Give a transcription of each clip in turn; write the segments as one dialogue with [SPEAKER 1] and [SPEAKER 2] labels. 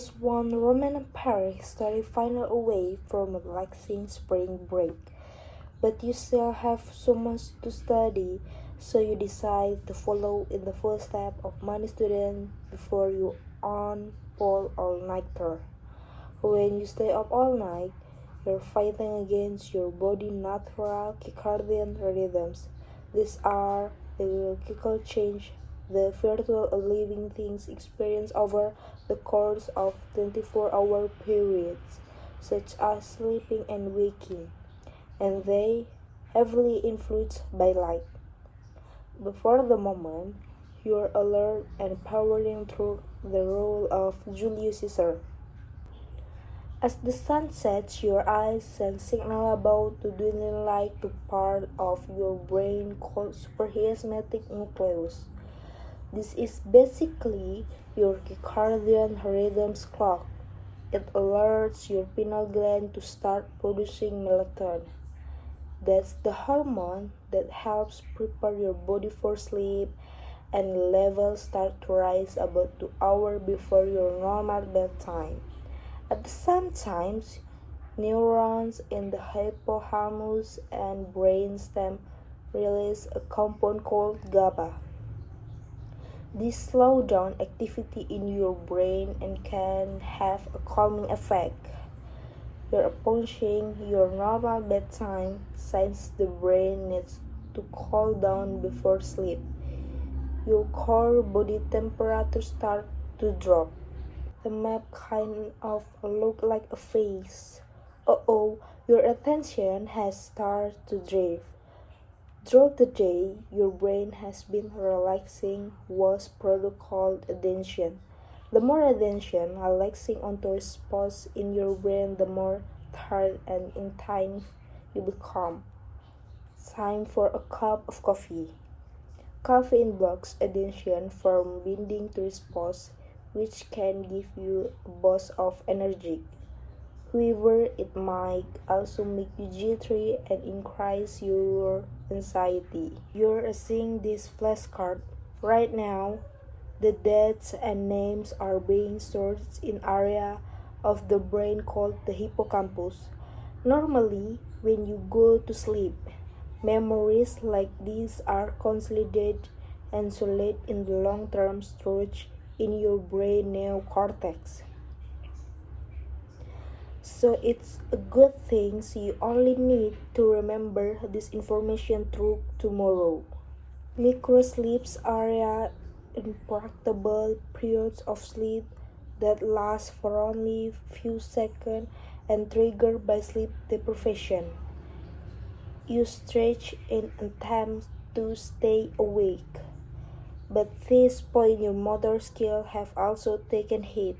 [SPEAKER 1] was one romantic Paris study final away from a relaxing spring break, but you still have so much to study, so you decide to follow in the footsteps of many students before you on Paul all-nighter. When you stay up all night, you're fighting against your body's natural circadian rhythms. These are the chemical change the virtual living things experience over the course of 24-hour periods, such as sleeping and waking, and they heavily influenced by light. Before the moment, you're alert and powering through the role of Julius Caesar. As the sun sets, your eyes send signal about the dwindling light to part of your brain called suprachiasmatic nucleus. This is basically your circadian rhythm's clock. It alerts your pineal gland to start producing melatonin. That's the hormone that helps prepare your body for sleep, and levels start to rise about 2 hours before your normal bedtime. At the same time, neurons in the hypothalamus and brainstem release a compound called GABA. This slows down activity in your brain and can have a calming effect. You're approaching your normal bedtime since the brain needs to cool down before sleep. Your core body temperature starts to drop. The map kind of looked like a face. Uh-oh, your attention has started to drift. Throughout the day, your brain has been relaxing what's product called attention. The more attention relaxing onto response in your brain, the more tired and intense you become. Time for a cup of coffee. Caffeine blocks attention from binding to response, which can give you a burst of energy. However, it might also make you jittery and increase your anxiety. You're seeing this flashcard right now. The dates and names are being stored in area of the brain called the hippocampus. Normally, when you go to sleep, memories like these are consolidated and solid in the long-term storage in your brain neocortex. So it's a good thing you only need to remember this information through tomorrow. Microsleeps are impracticable periods of sleep that last for only few seconds and triggered by sleep deprivation. You stretch in attempt to stay awake, but this point your motor skills have also taken hit.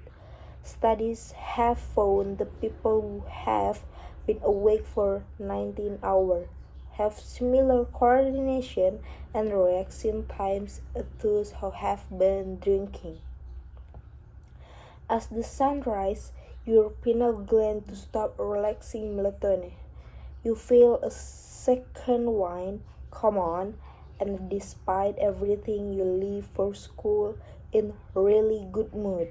[SPEAKER 1] Studies have found the people who have been awake for 19 hours have similar coordination and reaction times as those who have been drinking. As the sun rises, your pineal gland to stop relaxing melatonin. You feel a second wind come on, and despite everything, you leave for school in really good mood.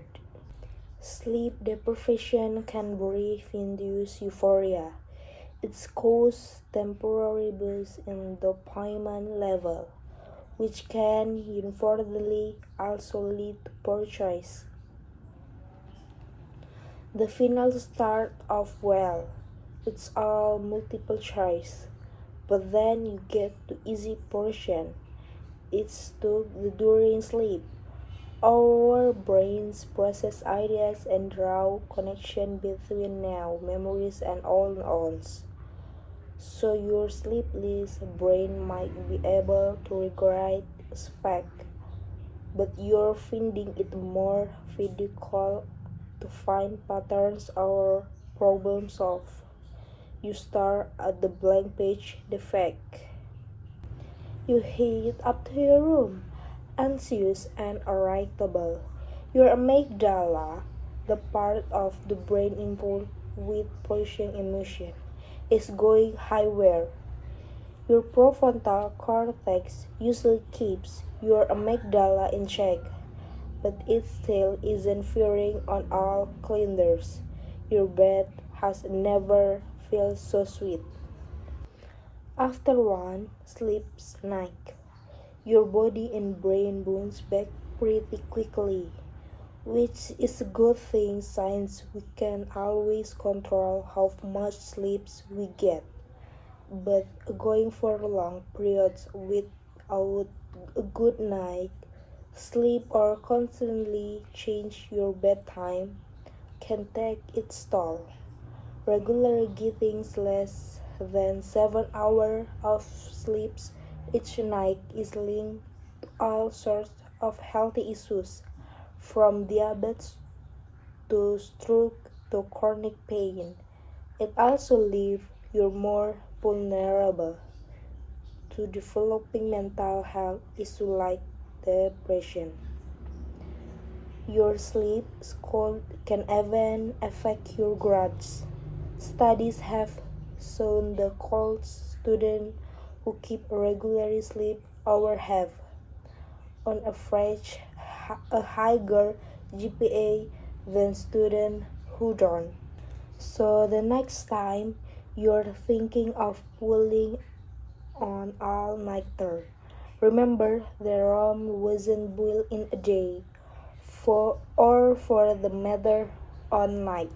[SPEAKER 1] Sleep deprivation can briefly induce euphoria. It causes temporary boost in dopamine level, which can unfortunately also lead to poor choice. The final start off well. It's all multiple choice, but then you get to easy portion. It's during sleep. Our brains process ideas and draw connection between now memories and old ones. So your sleepless brain might be able to regret fact, but you're finding it more difficult to find patterns or problem solve. You start at the blank page defect. You head up to your room, anxious and irritable. Your amygdala, the part of the brain involved with processing emotion, is going haywire. Your prefrontal cortex usually keeps your amygdala in check. but it still isn't firing on all cylinders. Your bed has never felt so sweet. After one sleeps night, your body and brain bounce back pretty quickly, which is a good thing since we can always control how much sleep we get. But going for long periods without a good night sleep or constantly change your bedtime can take its toll. Regular getting less than 7 hours of sleep each night is linked to all sorts of healthy issues, from diabetes to stroke to chronic pain. It also leaves you more vulnerable to developing mental health issues like depression. Your sleep schedule can even affect your grades. Studies have shown the college students who keep regular sleep hours have, on average, a higher GPA than students who don't. So the next time you're thinking of pulling on all-nighter, remember the Rome wasn't built in a day, for the matter, all night.